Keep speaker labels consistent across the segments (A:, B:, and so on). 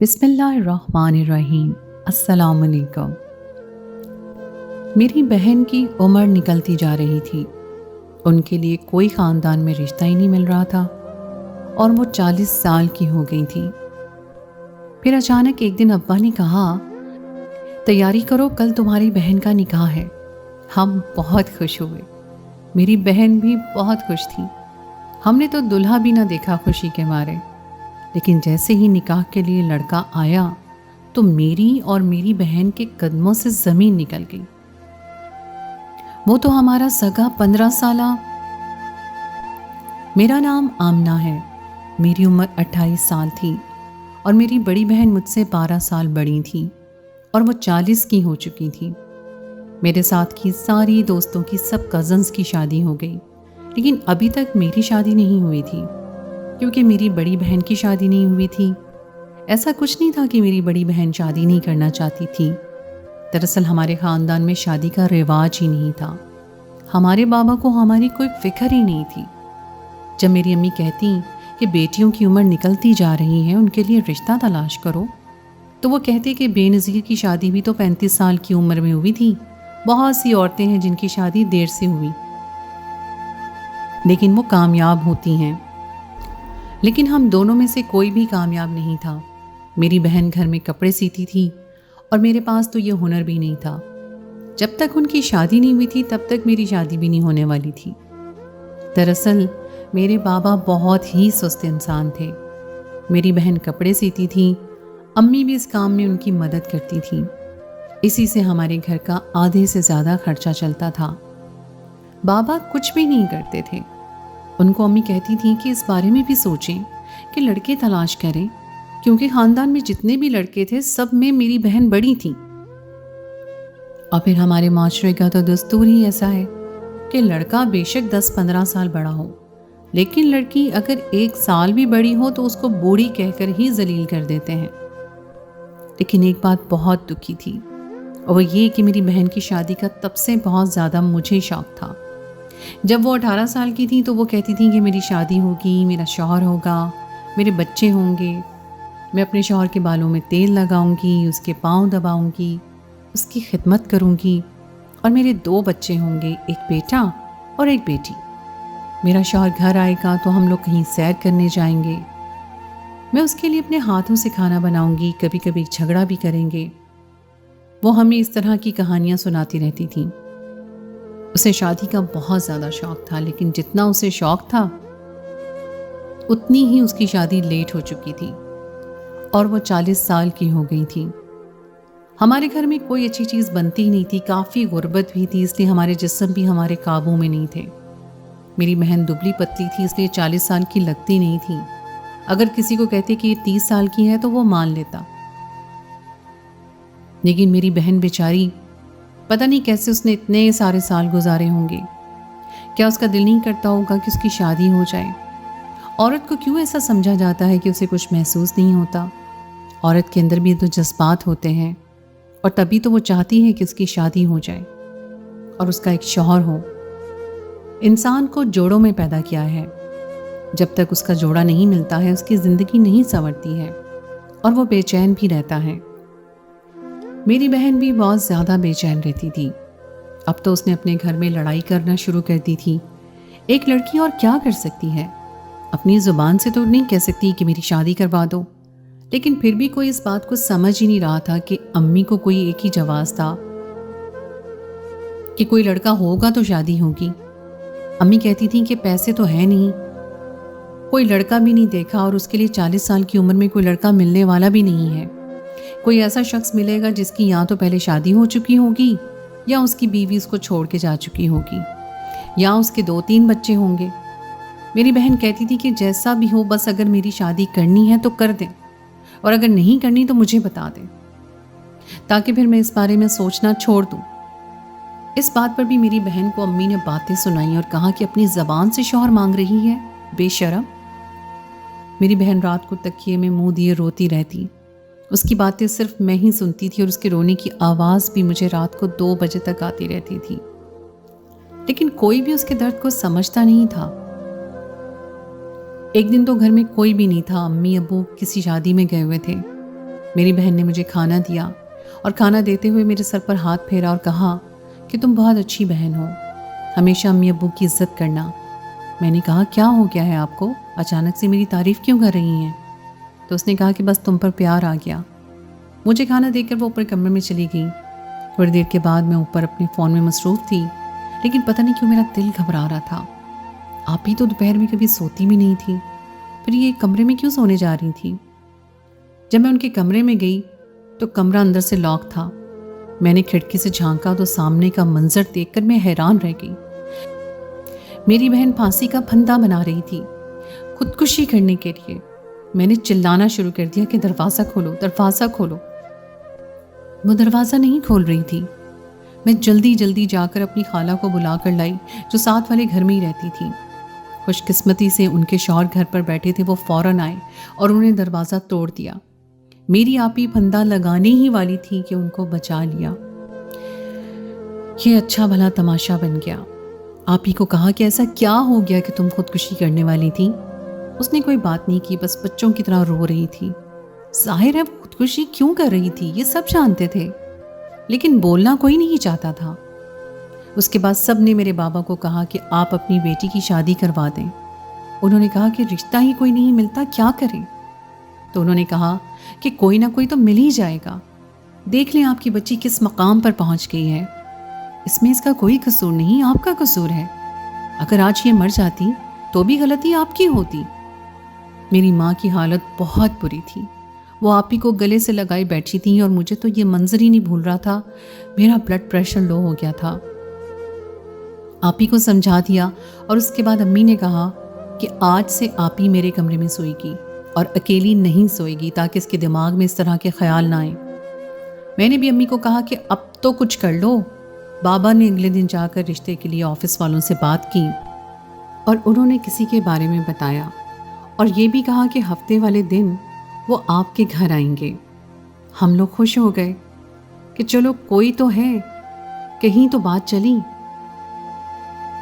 A: بسم اللہ الرحمن الرحیم۔ السلام علیکم۔ میری بہن کی عمر نکلتی جا رہی تھی۔ ان کے لیے کوئی خاندان میں رشتہ ہی نہیں مل رہا تھا اور وہ 40 سال کی ہو گئی تھی۔ پھر اچانک ایک دن ابا نے کہا، تیاری کرو، کل تمہاری بہن کا نکاح ہے۔ ہم بہت خوش ہوئے، میری بہن بھی بہت خوش تھی۔ ہم نے تو دلہا بھی نہ دیکھا خوشی کے مارے، لیکن جیسے ہی نکاح کے لیے لڑکا آیا تو میری اور میری بہن کے قدموں سے زمین نکل گئی۔ وہ تو ہمارا سگا 15 سالہ۔ میرا نام آمنہ ہے، میری عمر 28 سال تھی اور میری بڑی بہن مجھ سے 12 سال بڑی تھی اور وہ 40 کی ہو چکی تھی۔ میرے ساتھ کی ساری دوستوں کی سب کزنز کی شادی ہو گئی، لیکن ابھی تک میری شادی نہیں ہوئی تھی، کیونکہ میری بڑی بہن کی شادی نہیں ہوئی تھی۔ ایسا کچھ نہیں تھا کہ میری بڑی بہن شادی نہیں کرنا چاہتی تھی۔ دراصل ہمارے خاندان میں شادی کا رواج ہی نہیں تھا۔ ہمارے بابا کو ہماری کوئی فکر ہی نہیں تھی۔ جب میری امی کہتی کہ بیٹیوں کی عمر نکلتی جا رہی ہے، ان کے لیے رشتہ تلاش کرو، تو وہ کہتے کہ بے نظیر کی شادی بھی تو 35 سال کی عمر میں ہوئی تھی۔ بہت سی عورتیں ہیں جن کی شادی دیر سے ہوئی لیکن وہ کامیاب ہوتی ہیں، لیکن ہم دونوں میں سے کوئی بھی کامیاب نہیں تھا۔ میری بہن گھر میں کپڑے سیتی تھی اور میرے پاس تو یہ ہنر بھی نہیں تھا۔ جب تک ان کی شادی نہیں ہوئی تھی تب تک میری شادی بھی نہیں ہونے والی تھی۔ دراصل میرے بابا بہت ہی سست انسان تھے۔ میری بہن کپڑے سیتی تھی، امی بھی اس کام میں ان کی مدد کرتی تھی۔ اسی سے ہمارے گھر کا آدھے سے زیادہ خرچہ چلتا تھا۔ بابا کچھ بھی نہیں کرتے تھے۔ ان کو امی کہتی تھی کہ اس بارے میں بھی سوچیں کہ لڑکے تلاش کریں، کیونکہ خاندان میں جتنے بھی لڑکے تھے سب میں میری بہن بڑی تھی۔ اور پھر ہمارے معاشرے کا تو دستور ہی ایسا ہے کہ لڑکا بے شک 10-15 سال بڑا ہو، لیکن لڑکی اگر 1 سال بھی بڑی ہو تو اس کو بوڑھی کہہ کر ہی ذلیل کر دیتے ہیں۔ لیکن ایک بات بہت دکھی تھی، اور وہ یہ کہ میری بہن کی شادی کا تب سے بہت زیادہ مجھے شوق تھا۔ جب وہ 18 سال کی تھی تو وہ کہتی تھی کہ میری شادی ہوگی، میرا شوہر ہوگا، میرے بچے ہوں گے، میں اپنے شوہر کے بالوں میں تیل لگاؤں گی، اس کے پاؤں دباؤں گی، اس کی خدمت کروں گی، اور میرے 2 بچے ہوں گے، ایک بیٹا اور ایک بیٹی۔ میرا شوہر گھر آئے گا تو ہم لوگ کہیں سیر کرنے جائیں گے، میں اس کے لیے اپنے ہاتھوں سے کھانا بناؤں گی، کبھی کبھی جھگڑا بھی کریں گے۔ وہ ہمیں اس طرح کی کہانیاں سناتی رہتی تھیں۔ اسے شادی کا بہت زیادہ شوق تھا، لیکن جتنا اسے شوق تھا اتنی ہی اس کی شادی لیٹ ہو چکی تھی اور وہ 40 سال کی ہو گئی تھی۔ ہمارے گھر میں کوئی اچھی چیز بنتی ہی نہیں تھی، کافی غربت بھی تھی، اس لیے ہمارے جسم بھی ہمارے قابو میں نہیں تھے۔ میری بہن دبلی پتلی تھی، اس لیے 40 سال کی لگتی نہیں تھی۔ اگر کسی کو کہتے کہ یہ 30 سال کی ہے تو وہ مان لیتا، لیکن میری بہن بیچاری، پتہ نہیں کیسے اس نے اتنے سارے سال گزارے ہوں گے۔ کیا اس کا دل نہیں کرتا ہوگا کہ اس کی شادی ہو جائے؟ عورت کو کیوں ایسا سمجھا جاتا ہے کہ اسے کچھ محسوس نہیں ہوتا؟ عورت کے اندر بھی تو جذبات ہوتے ہیں، اور تبھی تو وہ چاہتی ہے کہ اس کی شادی ہو جائے اور اس کا ایک شوہر ہو۔ انسان کو جوڑوں میں پیدا کیا ہے، جب تک اس کا جوڑا نہیں ملتا ہے اس کی زندگی نہیں سنورتی ہے اور وہ بے چین بھی رہتا ہے۔ میری بہن بھی بہت زیادہ بے چین رہتی تھی۔ اب تو اس نے اپنے گھر میں لڑائی کرنا شروع کر دی تھی۔ ایک لڑکی اور کیا کر سکتی ہے؟ اپنی زبان سے تو نہیں کہہ سکتی کہ میری شادی کروا دو، لیکن پھر بھی کوئی اس بات کو سمجھ ہی نہیں رہا تھا کہ امی کو کوئی ایک ہی جواز تھا کہ کوئی لڑکا ہوگا تو شادی ہوگی۔ امی کہتی تھیں کہ پیسے تو ہے نہیں، کوئی لڑکا بھی نہیں دیکھا، اور اس کے لیے 40 سال کی عمر میں کوئی لڑکا ملنے والا بھی نہیں ہے۔ کوئی ایسا شخص ملے گا جس کی یا تو پہلے شادی ہو چکی ہوگی، یا اس کی بیوی اس کو چھوڑ کے جا چکی ہوگی، یا اس کے 2-3 بچے ہوں گے۔ میری بہن کہتی تھی کہ جیسا بھی ہو، بس اگر میری شادی کرنی ہے تو کر دیں، اور اگر نہیں کرنی تو مجھے بتا دیں، تاکہ پھر میں اس بارے میں سوچنا چھوڑ دوں۔ اس بات پر بھی میری بہن کو امی نے باتیں سنائیں اور کہا کہ اپنی زبان سے شوہر مانگ رہی ہے، بے شرم۔ میری بہن رات کو تکیے میں منہ دیے روتی رہتی۔ اس کی باتیں صرف میں ہی سنتی تھی، اور اس کے رونے کی آواز بھی مجھے رات کو 2 بجے تک آتی رہتی تھی، لیکن کوئی بھی اس کے درد کو سمجھتا نہیں تھا۔ ایک دن تو گھر میں کوئی بھی نہیں تھا، امی ابو کسی شادی میں گئے ہوئے تھے۔ میری بہن نے مجھے کھانا دیا اور کھانا دیتے ہوئے میرے سر پر ہاتھ پھیرا اور کہا کہ تم بہت اچھی بہن ہو، ہمیشہ امی ابو کی عزت کرنا۔ میں نے کہا کیا ہو گیا ہے آپ کو، اچانک سے میری تعریف کیوں کر رہی ہیں؟ تو اس نے کہا کہ بس تم پر پیار آ گیا۔ مجھے کھانا دے کر وہ اوپر کمرے میں چلی گئی۔ تھوڑی دیر کے بعد میں اوپر اپنے فون میں مصروف تھی، لیکن پتہ نہیں کیوں میرا دل گھبرا رہا تھا۔ آپ ہی تو دوپہر میں کبھی سوتی بھی نہیں تھی، پھر یہ کمرے میں کیوں سونے جا رہی تھی؟ جب میں ان کے کمرے میں گئی تو کمرہ اندر سے لاک تھا۔ میں نے کھڑکی سے جھانکا تو سامنے کا منظر دیکھ کر میں حیران رہ گئی۔ میری بہن پھانسی کا پھندا بنا رہی تھی خودکشی کرنے کے لیے۔ میں نے چلانا شروع کر دیا کہ دروازہ کھولو، دروازہ کھولو۔ وہ دروازہ نہیں کھول رہی تھی۔ میں جلدی جلدی جا کر اپنی خالہ کو بلا کر لائی جو ساتھ والے گھر میں ہی رہتی تھی۔ خوش قسمتی سے ان کے شوہر گھر پر بیٹھے تھے، وہ فوراً آئے اور انہوں نے دروازہ توڑ دیا۔ میری آپی پھندا لگانے ہی والی تھی کہ ان کو بچا لیا۔ یہ اچھا بھلا تماشا بن گیا۔ آپی کو کہا کہ ایسا کیا ہو گیا کہ تم خودکشی کرنے والی تھی؟ اس نے کوئی بات نہیں کی، بس بچوں کی طرح رو رہی تھی۔ ظاہر ہے وہ خودکشی کیوں کر رہی تھی یہ سب جانتے تھے، لیکن بولنا کوئی نہیں چاہتا تھا۔ اس کے بعد سب نے میرے بابا کو کہا کہ آپ اپنی بیٹی کی شادی کروا دیں۔ انہوں نے کہا کہ رشتہ ہی کوئی نہیں ملتا، کیا کریں؟ تو انہوں نے کہا کہ کوئی نہ کوئی تو مل ہی جائے گا۔ دیکھ لیں آپ کی بچی کس مقام پر پہنچ گئی ہے، اس میں اس کا کوئی قصور نہیں، آپ کا قصور ہے۔ اگر آج یہ مر جاتی تو بھی غلطی آپ کی ہوتی۔ میری ماں کی حالت بہت بری تھی، وہ آپی کو گلے سے لگائی بیٹھی تھی اور مجھے تو یہ منظر ہی نہیں بھول رہا تھا۔ میرا بلڈ پریشر لو ہو گیا تھا۔ آپی کو سمجھا دیا اور اس کے بعد امی نے کہا کہ آج سے آپی میرے کمرے میں سوئے گی اور اکیلی نہیں سوئے گی تاکہ اس کے دماغ میں اس طرح کے خیال نہ آئیں۔ میں نے بھی امی کو کہا کہ اب تو کچھ کر لو۔ بابا نے اگلے دن جا کر رشتے کے لیے آفس والوں سے بات کی اور انہوں نے کسی کے بارے میں بتایا اور یہ بھی کہا کہ ہفتے والے دن وہ آپ کے گھر آئیں گے۔ ہم لوگ خوش ہو گئے کہ چلو کوئی تو ہے، کہیں تو بات چلی۔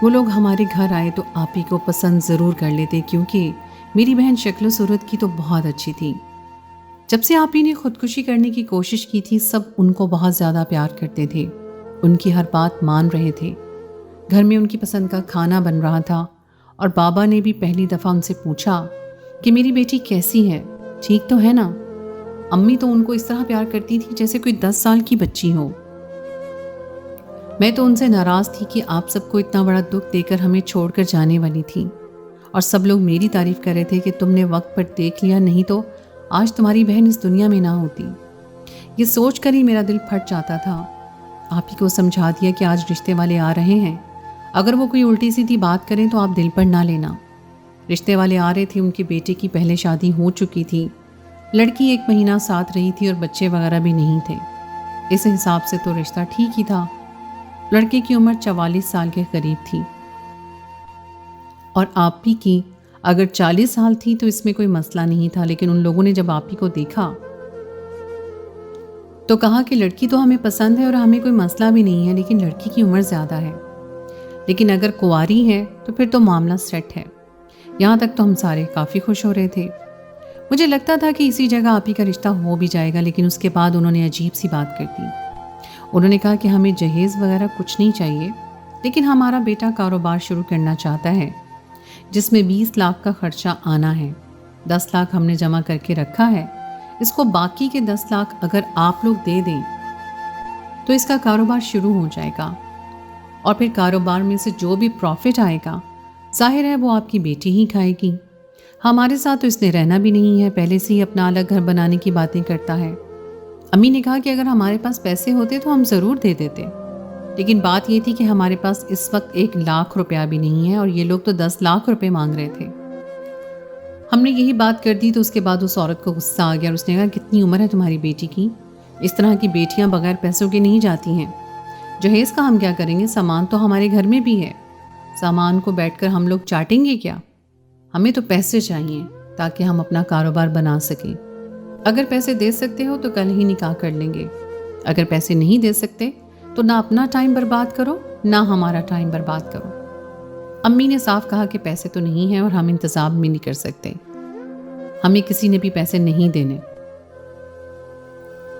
A: وہ لوگ ہمارے گھر آئے تو آپی کو پسند ضرور کر لیتے، کیونکہ میری بہن شکل و صورت کی تو بہت اچھی تھی۔ جب سے آپی نے خودکشی کرنے کی کوشش کی تھی سب ان کو بہت زیادہ پیار کرتے تھے، ان کی ہر بات مان رہے تھے۔ گھر میں ان کی پسند کا کھانا بن رہا تھا اور بابا نے بھی پہلی دفعہ ان سے پوچھا کہ میری بیٹی کیسی ہے، ٹھیک تو ہے نا؟ امی تو ان کو اس طرح پیار کرتی تھی جیسے کوئی 10 سال کی بچی ہو۔ میں تو ان سے ناراض تھی کہ آپ سب کو اتنا بڑا دکھ دے کر ہمیں چھوڑ کر جانے والی تھی، اور سب لوگ میری تعریف کر رہے تھے کہ تم نے وقت پر دیکھ لیا، نہیں تو آج تمہاری بہن اس دنیا میں نہ ہوتی۔ یہ سوچ کر ہی میرا دل پھٹ جاتا تھا۔ آپ ہی کو سمجھا دیا کہ آج رشتے والے آ رہے ہیں، اگر وہ کوئی الٹی سیدھی بات کریں تو آپ دل پر نہ لینا۔ رشتے والے آ رہے تھے، ان کے بیٹے کی پہلے شادی ہو چکی تھی، لڑکی 1 مہینہ ساتھ رہی تھی اور بچے وغیرہ بھی نہیں تھے۔ اس حساب سے تو رشتہ ٹھیک ہی تھا۔ لڑکے کی عمر 44 سال کے قریب تھی اور آپی کی اگر 40 سال تھی تو اس میں کوئی مسئلہ نہیں تھا، لیکن ان لوگوں نے جب آپی کو دیکھا تو کہا کہ لڑکی تو ہمیں پسند ہے اور ہمیں کوئی مسئلہ بھی نہیں ہے، لیکن لڑکی کی عمر زیادہ ہے، لیکن اگر کنواری ہے تو پھر تو معاملہ سیٹ ہے۔ یہاں تک تو ہم سارے کافی خوش ہو رہے تھے۔ مجھے لگتا تھا کہ اسی جگہ آپی کا رشتہ ہو بھی جائے گا، لیکن اس کے بعد انہوں نے عجیب سی بات کر دی۔ انہوں نے کہا کہ ہمیں جہیز وغیرہ کچھ نہیں چاہیے، لیکن ہمارا بیٹا کاروبار شروع کرنا چاہتا ہے جس میں 20 لاکھ کا خرچہ آنا ہے۔ 10 لاکھ ہم نے جمع کر کے رکھا ہے، اس کو باقی کے 10 لاکھ اگر آپ لوگ دے دیں تو اس کا کاروبار شروع ہو جائے گا، اور پھر کاروبار میں سے جو بھی پروفٹ آئے گا ظاہر ہے وہ آپ کی بیٹی ہی کھائے گی۔ ہمارے ساتھ تو اس نے رہنا بھی نہیں ہے، پہلے سے ہی اپنا الگ گھر بنانے کی باتیں کرتا ہے۔ امی نے کہا کہ اگر ہمارے پاس پیسے ہوتے تو ہم ضرور دے دیتے، لیکن بات یہ تھی کہ ہمارے پاس اس وقت 1 لاکھ روپیہ بھی نہیں ہے اور یہ لوگ تو 10 لاکھ روپے مانگ رہے تھے۔ ہم نے یہی بات کر دی تو اس کے بعد اس عورت کو غصہ آ گیا اور اس نے کہا کتنی عمر ہے تمہاری بیٹی کی، اس طرح کی بیٹیاں بغیر پیسوں کے نہیں جاتی ہیں، جہیز کا ہم کیا کریں گے، سامان تو ہمارے گھر میں بھی ہے، سامان کو بیٹھ کر ہم لوگ چاٹیں گے کیا؟ ہمیں تو پیسے چاہیے تاکہ ہم اپنا کاروبار بنا سکیں۔ اگر پیسے دے سکتے ہو تو کل ہی نکاح کر لیں گے، اگر پیسے نہیں دے سکتے تو نہ اپنا ٹائم برباد کرو نہ ہمارا ٹائم برباد کرو۔ امی نے صاف کہا کہ پیسے تو نہیں ہیں اور ہم انتظام بھی نہیں کر سکتے، ہمیں کسی نے بھی پیسے نہیں دینے۔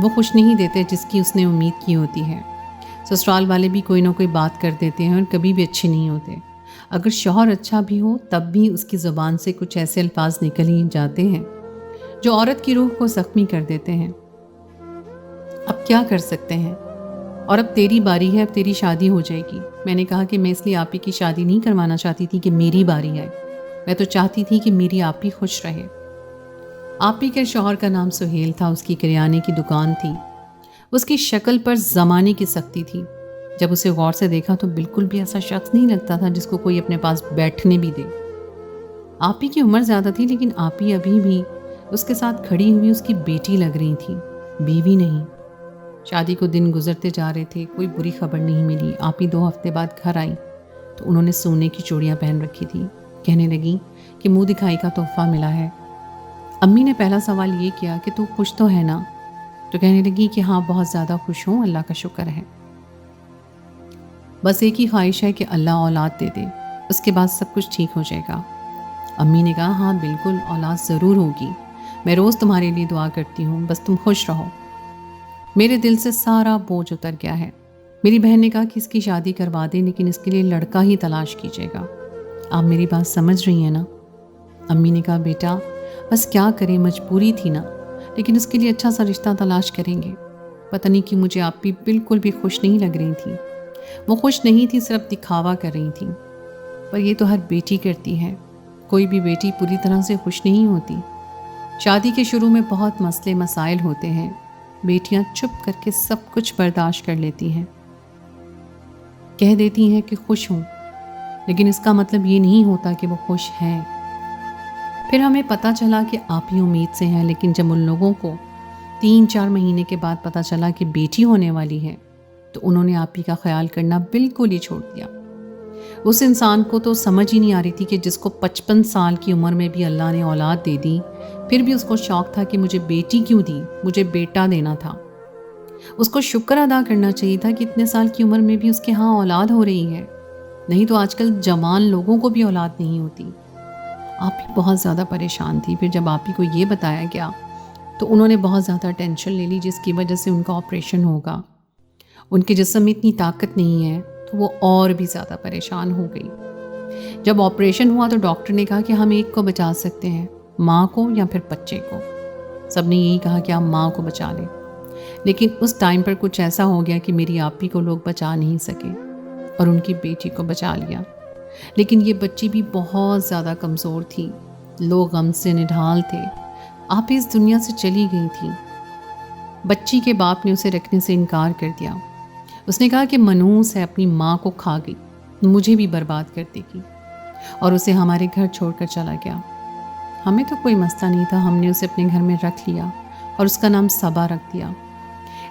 A: وہ خوش نہیں دیتے جس کی اس نے امید کی ہوتی ہے۔ سسرال والے بھی کوئی نہ کوئی بات کر دیتے ہیں اور کبھی بھی اچھے نہیں ہوتے۔ اگر شوہر اچھا بھی ہو تب بھی اس کی زبان سے کچھ ایسے الفاظ نکل ہی جاتے ہیں جو عورت کی روح کو زخمی کر دیتے ہیں۔ اب کیا کر سکتے ہیں؟ اور اب تیری باری ہے، اب تیری شادی ہو جائے گی۔ میں نے کہا کہ میں اس لیے آپ ہی کی شادی نہیں کروانا چاہتی تھی کہ میری باری آئے، میں تو چاہتی تھی کہ میری آپ ہی خوش رہے۔ آپ ہی کے شوہر کا نام سہیل تھا، اس کی کریانے کی دکان تھی۔ اس کی شکل پر زمانے کی سختی تھی۔ جب اسے غور سے دیکھا تو بالکل بھی ایسا شخص نہیں لگتا تھا جس کو کوئی اپنے پاس بیٹھنے بھی دے۔ آپ ہی کی عمر زیادہ تھی لیکن آپ ہی ابھی بھی اس کے ساتھ کھڑی ہوئی اس کی بیٹی لگ رہی تھی، بیوی نہیں۔ شادی کو دن گزرتے جا رہے تھے، کوئی بری خبر نہیں ملی۔ آپ ہی 2 ہفتے بعد گھر آئی تو انہوں نے سونے کی چوڑیاں پہن رکھی تھی۔ کہنے لگی کہ منہ دکھائی کا تحفہ ملا ہے۔ امی نے پہلا سوال یہ کیا کہ تو خوش تو ہے نا؟ تو کہنے لگی کہ ہاں بہت زیادہ خوش ہوں، اللہ کا شکر ہے۔ بس ایک ہی خواہش ہے کہ اللہ اولاد دے دے، اس کے بعد سب کچھ ٹھیک ہو جائے گا۔ امی نے کہا ہاں بالکل اولاد ضرور ہوگی، میں روز تمہارے لیے دعا کرتی ہوں، بس تم خوش رہو۔ میرے دل سے سارا بوجھ اتر گیا ہے۔ میری بہن نے کہا کہ اس کی شادی کروا دیں لیکن اس کے لیے لڑکا ہی تلاش کیجیے گا۔ آپ میری بات سمجھ رہی ہیں نا؟ امی نے کہا بیٹا بس کیا کریں، مجبوری تھی نا، لیکن اس کے لیے اچھا سا رشتہ تلاش کریں گے۔ پتہ نہیں کہ مجھے آپ بھی بالکل بھی خوش نہیں لگ رہی تھی۔ وہ خوش نہیں تھی، صرف دکھاوا کر رہی تھی۔ پر یہ تو ہر بیٹی کرتی ہے، کوئی بھی بیٹی پوری طرح سے خوش نہیں ہوتی۔ شادی کے شروع میں بہت مسئلے مسائل ہوتے ہیں، بیٹیاں چپ کر کے سب کچھ برداشت کر لیتی ہیں، کہہ دیتی ہیں کہ خوش ہوں، لیکن اس کا مطلب یہ نہیں ہوتا کہ وہ خوش ہیں۔ پھر ہمیں پتہ چلا کہ آپ ہی امید سے ہیں، لیکن جب ان لوگوں کو 3-4 مہینے کے بعد پتہ چلا کہ بیٹی ہونے والی ہے تو انہوں نے آپ ہی کا خیال کرنا بالکل ہی چھوڑ دیا۔ اس انسان کو تو سمجھ ہی نہیں آ رہی تھی کہ جس کو 55 سال کی عمر میں بھی اللہ نے اولاد دے دی، پھر بھی اس کو شوق تھا کہ مجھے بیٹی کیوں دی، مجھے بیٹا دینا تھا۔ اس کو شکر ادا کرنا چاہیے تھا کہ اتنے سال کی عمر میں بھی اس کے ہاں اولاد ہو رہی ہے، نہیں تو آج کل جوان لوگوں کو بھی اولاد نہیں ہوتی۔ آپ ہی بہت زیادہ پریشان تھی۔ پھر جب آپ ہی کو یہ بتایا گیا تو انہوں نے بہت زیادہ ٹینشن لے لی، جس کی وجہ سے ان کا آپریشن ہوگا۔ ان کے جسم میں اتنی طاقت نہیں ہے تو وہ اور بھی زیادہ پریشان ہو گئی۔ جب آپریشن ہوا تو ڈاکٹر نے کہا کہ ہم ایک کو بچا سکتے ہیں، ماں کو یا پھر بچے کو۔ سب نے یہی کہا کہ آپ ماں کو بچا لیں، لیکن اس ٹائم پر کچھ ایسا ہو گیا کہ میری آپی کو لوگ بچا نہیں سکے اور ان کی بیٹی کو بچا لیا۔ لیکن یہ بچی بھی بہت زیادہ کمزور تھی، لوگ غم سے نڈھال تھے۔ آپ اس دنیا سے چلی گئی تھی۔ بچی کے باپ نے اسے رکھنے سے انکار کر دیا۔ اس نے کہا کہ منحوس ہے، اپنی ماں کو کھا گئی، مجھے بھی برباد کر دے گی، اور اسے ہمارے گھر چھوڑ کر چلا گیا۔ ہمیں تو کوئی مسئلہ نہیں تھا، ہم نے اسے اپنے گھر میں رکھ لیا اور اس کا نام صبا رکھ دیا۔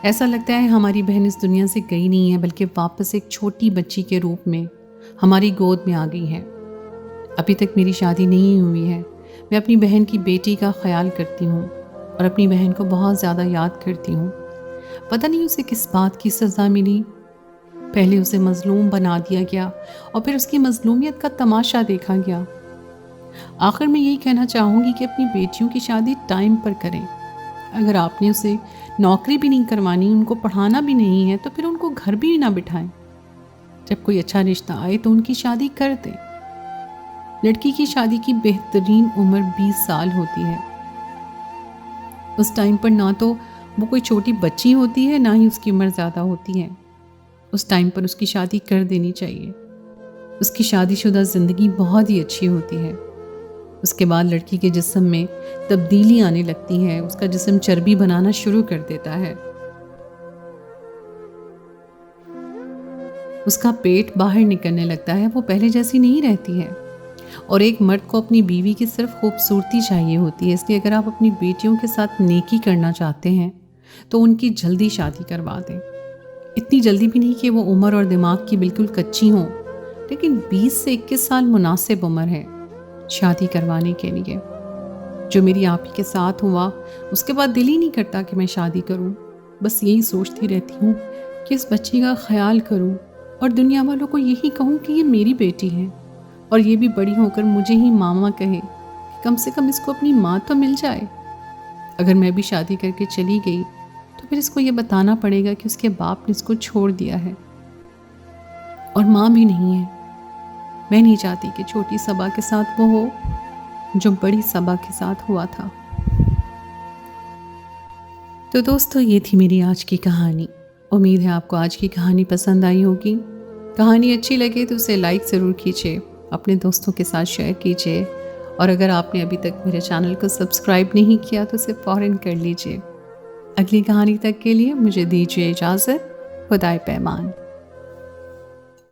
A: ایسا لگتا ہے ہماری بہن اس دنیا سے گئی نہیں ہے، بلکہ واپس ایک چھوٹی بچی کے روپ میں ہماری گود میں آ گئی ہے۔ ابھی تک میری شادی نہیں ہوئی ہے، میں اپنی بہن کی بیٹی کا خیال کرتی ہوں اور اپنی بہن کو بہت زیادہ یاد کرتی ہوں۔ پتہ نہیں اسے کس بات کی سزا ملی، پہلے اسے مظلوم بنا دیا گیا اور پھر اس کی مظلومیت کا تماشا دیکھا گیا۔ آخر میں یہی کہنا چاہوں گی کہ اپنی بیٹیوں کی شادی ٹائم پر کریں۔ اگر آپ نے اسے نوکری بھی نہیں کروانی، ان کو پڑھانا بھی نہیں ہے، تو پھر ان کو گھر بھی نہ بٹھائیں۔ جب کوئی اچھا رشتہ آئے تو ان کی شادی کر دیں۔ لڑکی کی شادی کی بہترین عمر 20 سال ہوتی ہے۔ اس ٹائم پر نہ تو وہ کوئی چھوٹی بچی ہوتی ہے، نہ ہی اس کی عمر زیادہ ہوتی ہے۔ اس ٹائم پر اس کی شادی کر دینی چاہیے۔ اس کی شادی شدہ زندگی بہت ہی اچھی ہوتی ہے۔ اس کے بعد لڑکی کے جسم میں تبدیلی آنے لگتی ہے، اس کا جسم چربی بنانا شروع کر دیتا ہے، اس کا پیٹ باہر نکلنے لگتا ہے، وہ پہلے جیسی نہیں رہتی ہے۔ اور ایک مرد کو اپنی بیوی کی صرف خوبصورتی چاہیے ہوتی ہے، اس لیے اگر آپ اپنی بیٹیوں کے ساتھ نیکی کرنا چاہتے ہیں تو ان کی جلدی شادی کروا دیں۔ اتنی جلدی بھی نہیں کہ وہ عمر اور دماغ کی بالکل کچی ہوں، لیکن 20 سے 21 سال مناسب عمر ہے شادی کروانے کے لیے۔ جو میری آپ ہی کے ساتھ ہوا، اس کے بعد دل ہی نہیں کرتا کہ میں شادی کروں۔ بس یہی سوچتی رہتی ہوں کہ اس بچی کا خیال کروں اور دنیا والوں کو یہی کہوں کہ یہ میری بیٹی ہے، اور یہ بھی بڑی ہو کر مجھے ہی ماما کہے، کہ کم سے کم اس کو اپنی ماں تو مل جائے۔ اگر میں بھی شادی کر کے چلی گئی تو تو پھر اس کو یہ بتانا پڑے گا کہ اس کے باپ نے اس کو چھوڑ دیا ہے اور ماں بھی نہیں ہے۔ میں نہیں چاہتی کہ چھوٹی صبا کے ساتھ وہ ہو جو بڑی صبا کے ساتھ ہوا تھا۔ تو دوستو، یہ تھی میری آج کی کہانی۔ امید ہے آپ کو آج کی کہانی پسند آئی ہوگی۔ کہانی اچھی لگے تو اسے لائک ضرور کیجیے، اپنے دوستوں کے ساتھ شیئر کیجیے، اور اگر آپ نے ابھی تک میرے چینل کو سبسکرائب نہیں کیا تو اسے فوراً کر لیجیے۔ اگلی کہانی تک کے لیے مجھے دیجیے اجازت۔ خدائے پیمان۔